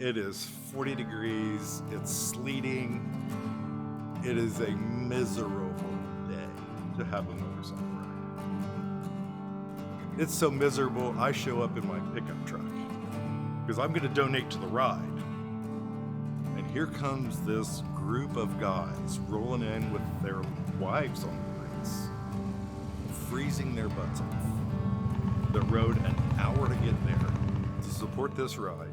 It is 40 degrees, it's sleeting. It is a miserable day to have a motorcycle ride. It's so miserable, I show up in my pickup truck because I'm going to donate to the ride. And here comes this group of guys rolling in with their wives on the brakes, freezing their butts off. That rode an hour to get there to support this ride.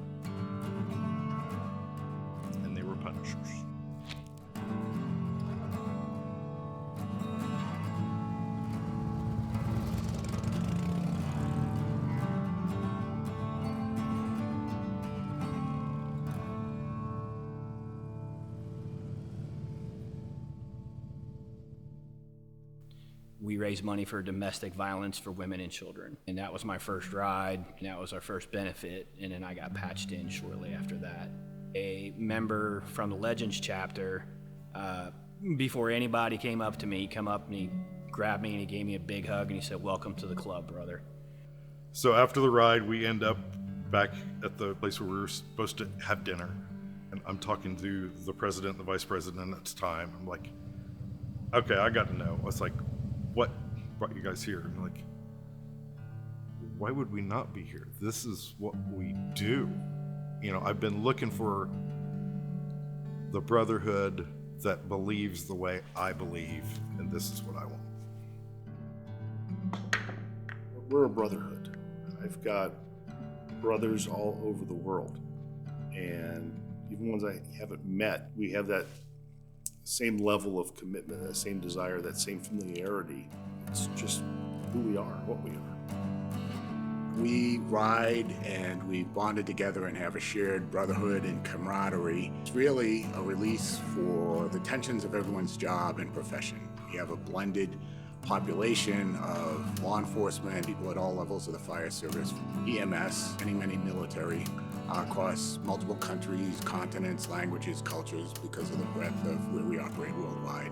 And they were Punishers. We raised money for domestic violence for women and children. And that was my first ride, and that was our first benefit, and then I got patched in shortly after that. A member from the Legends chapter, before anybody came up to me, and he grabbed me and he gave me a big hug and he said, "Welcome to the club, brother." So after the ride, we end up back at the place where we were supposed to have dinner. And I'm talking to the president and the vice president at the time. I'm like, okay, I got to know. I was like, what brought you guys here? And like, why would we not be here? This is what we do. You know, I've been looking for the brotherhood that believes the way I believe, and this is what I want. We're a brotherhood. I've got brothers all over the world, and even ones I haven't met, we have that same level of commitment, that same desire, that same familiarity. It's just who we are, what we are. We ride and we bonded together and have a shared brotherhood and camaraderie. It's really a release for the tensions of everyone's job and profession. We have a blended population of law enforcement, people at all levels of the fire service, EMS, many military, across multiple countries, continents, languages, cultures, because of the breadth of where we operate worldwide.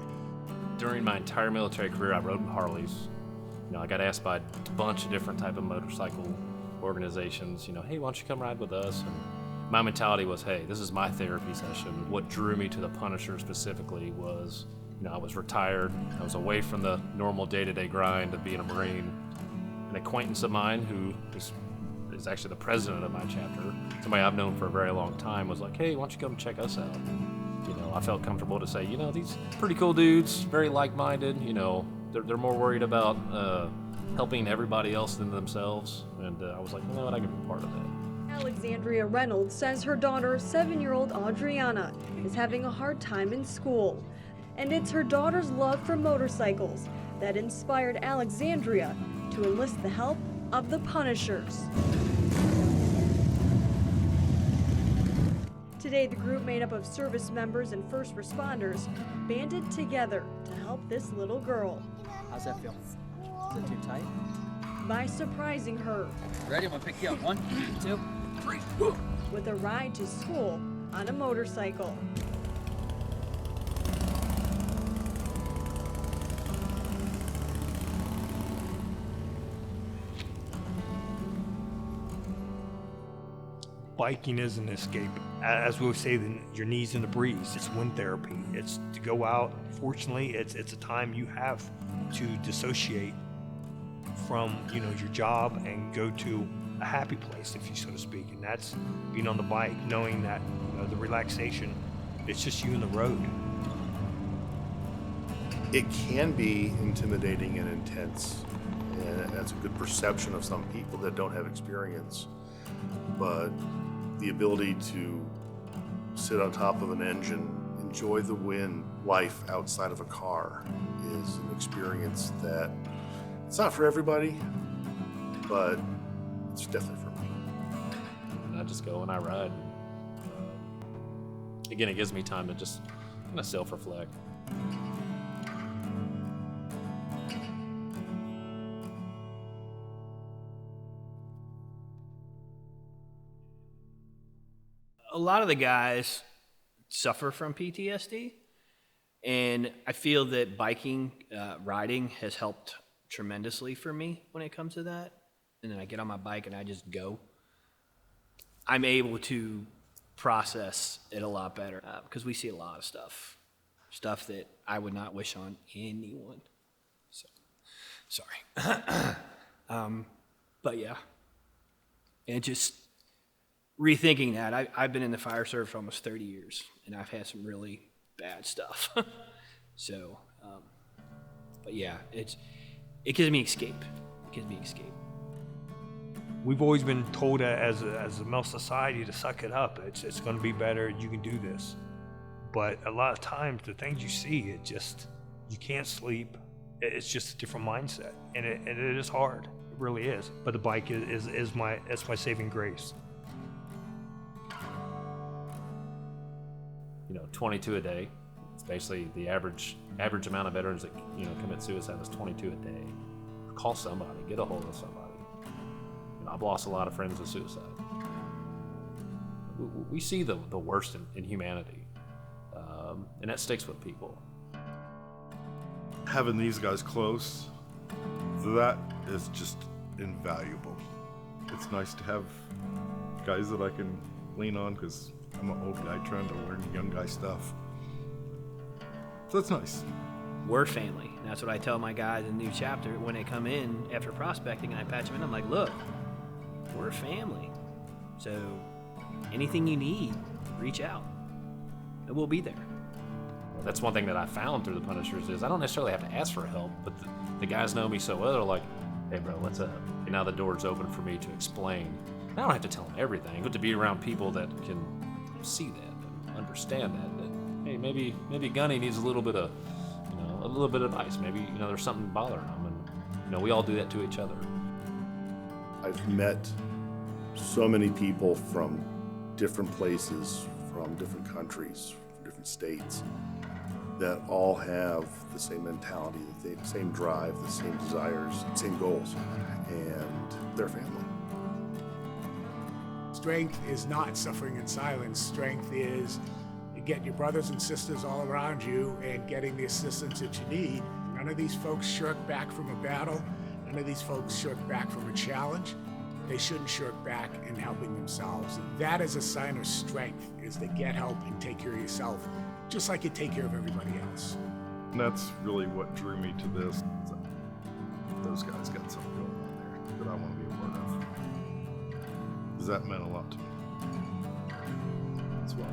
During my entire military career, I rode Harleys. You know, I got asked by a bunch of different type of motorcycle organizations, you know, hey, why don't you come ride with us? And my mentality was, hey, this is my therapy session. What drew me to the Punisher specifically was, you know, I was retired. I was away from the normal day-to-day grind of being a Marine. An acquaintance of mine who is actually the president of my chapter, somebody I've known for a very long time, was like, hey, why don't you come check us out? You know, I felt comfortable to say, you know, these pretty cool dudes, very like-minded, you know, they're more worried about helping everybody else than themselves. And I was like, you know what, I can be part of that. Alexandria Reynolds says her daughter, 7-year-old Adriana, is having a hard time in school. And it's her daughter's love for motorcycles that inspired Alexandria to enlist the help of the Punishers. Today, the group made up of service members and first responders banded together to help this little girl. How's that feel? Is it too tight? By surprising her. Ready? I'm gonna pick you up. 1, 2, 3. With a ride to school on a motorcycle. Biking is an escape. As we say, your knees in the breeze. It's wind therapy. It's to go out. Fortunately, it's a time you have to dissociate from your job and go to a happy place, if you so to speak. And that's being on the bike, knowing that the relaxation. It's just you and the road. It can be intimidating and intense, and that's a good perception of some people that don't have experience. But the ability to sit on top of an engine, enjoy the wind, life outside of a car is an experience that it's not for everybody, but it's definitely for me. And I just go and I ride. Again, it gives me time to just kind of self-reflect. A lot of the guys suffer from PTSD, and I feel that biking, riding has helped tremendously for me when it comes to that. And then I get on my bike and I just go. I'm able to process it a lot better because we see a lot of stuff that I would not wish on anyone. So, sorry. But yeah, and just rethinking that, I've been in the fire service for almost 30 years, and I've had some really bad stuff. So, but yeah, it gives me escape. It gives me escape. We've always been told as a male society to suck it up. It's going to be better. You can do this. But a lot of times, the things you see, you can't sleep. It's just a different mindset, and it is hard. It really is. But the bike is my saving grace. 22 a day. It's basically the average amount of veterans that commit suicide is 22 a day. Call somebody. Get a hold of somebody. I've lost a lot of friends to suicide. We see the worst in humanity, and that sticks with people. Having these guys close, that is just invaluable. It's nice to have guys that I can lean on because I'm an old guy trying to learn young guy stuff. So that's nice. We're family. That's what I tell my guys in the new chapter when they come in after prospecting and I patch them in. I'm like, look, we're a family. So anything you need, reach out and we'll be there. That's one thing that I found through the Punishers is I don't necessarily have to ask for help, but the guys know me so well. They're like, hey, bro, what's up? And now the door's open for me to explain. I don't have to tell them everything, but to be around people that can see that and understand that hey, maybe Gunny needs a little bit of advice. Maybe there's something bothering him, and we all do that to each other. I've met so many people from different places, from different countries, from different states, that all have the same mentality, the same drive, the same desires, the same goals, and their family. Strength is not suffering in silence. Strength is getting your brothers and sisters all around you and getting the assistance that you need. None of these folks shirk back from a battle. None of these folks shirk back from a challenge. They shouldn't shirk back in helping themselves. And that is a sign of strength, is to get help and take care of yourself, just like you take care of everybody else. And that's really what drew me to this. Those guys got something going on there that I want to be a part of. Because that meant a lot to me. That's why.